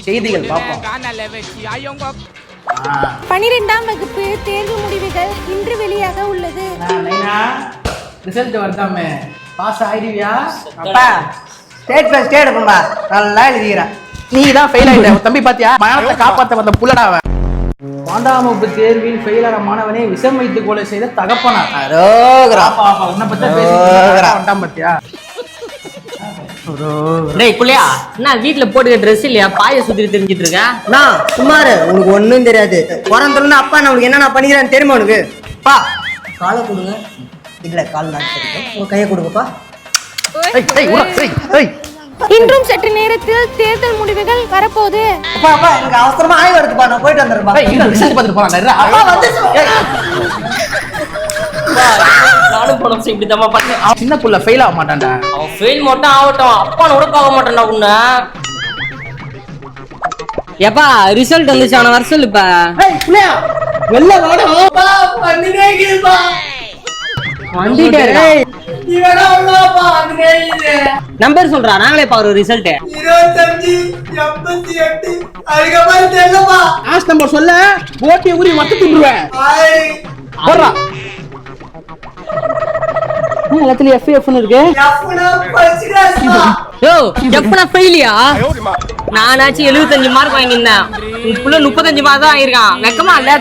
செய்திகள் பார்ப்போம். 12ஆம் வகுப்பு தேர்வு முடிவுகள் இன்று வெளியாக உள்ளது. ரிசல்ட் வரதாமே பாஸ் ஆயிடுவியா? அப்பா ஸ்டேட் ஃபர்ஸ்ட் எடுப்பா, நல்லா எழுதிக்கிறேன். நீ தான் ஃபெயில் ஆயிட்ட. தம்பி பாத்தியா, மானத்தை காப்பாத்த வந்த புள்ளடா அவன். 12ஆம் வகுப்பு தேர்வில் ஃபெயிலான மாணவனை விஷம் வைத்து கொலை செய்த தகப்பனா. உன்னை பத்தி பேசிட்டான் பாத்தியா? டேய் புள்ளையா, என்ன வீட்டுல போட்டுக்க ட்ரெஸ் இல்லையா? பாய சுத்தி தெரிஞ்சிட்டு இருக்க. நான் சுமாரு, உனக்கு ஒண்ணும் தெரியாது. பிறந்தோம்னா அப்பா நான் உனக்கு என்ன பண்ணிக்கிறேன்னு தெரியுமா உனக்கு? பா காலை கொடுங்க. இல்ல கால் நாட்டு உங்க கையை கொடுங்கப்பா. இன்றும் சற்று நேரத்தில் தேர்தல் முடிவுகள் வரப்போகுது. அப்பா அப்பா எனக்கு அவசரமா ஆய்வு எடுத்துப்பா, நான் போயிட்டு வந்துடுறேன். ரிசல்ட் பார்த்துட்டு நானும் போன வருஷம் இப்படி தான் பண்ணேன். சின்ன புள்ள ஃபெயில் ஆக மாட்டான்டா. அவன் ஃபெயில் மட்டும் ஆகட்டும், அப்பா கூட பார்க்க மாட்டான்டா உன்னை. எப்பா ரிசல்ட் வந்துச்சு, அவனை வர சொல்லுப்பா. நம்பர் சொல்றா, நாங்களே பாரு ரிசல்ட். 2588 அதுக்கப்புறம் தெரியலப்பா. ஆஸ் நம்பர் சொல்ல போட்டி ஊறி மொத்த தின்றுவேன். போடுறா. எல்லாத்துலயும் எஃப்எஃப்னு இருக்கு. யோ எப்பனா ஃபெயிலியா? நானாச்சும் 75 மார்க் வாங்கியிருந்தேன், உன் புள்ள 35 மார்க் தான் ஆயிருக்கான். வெக்கமா இல்ல?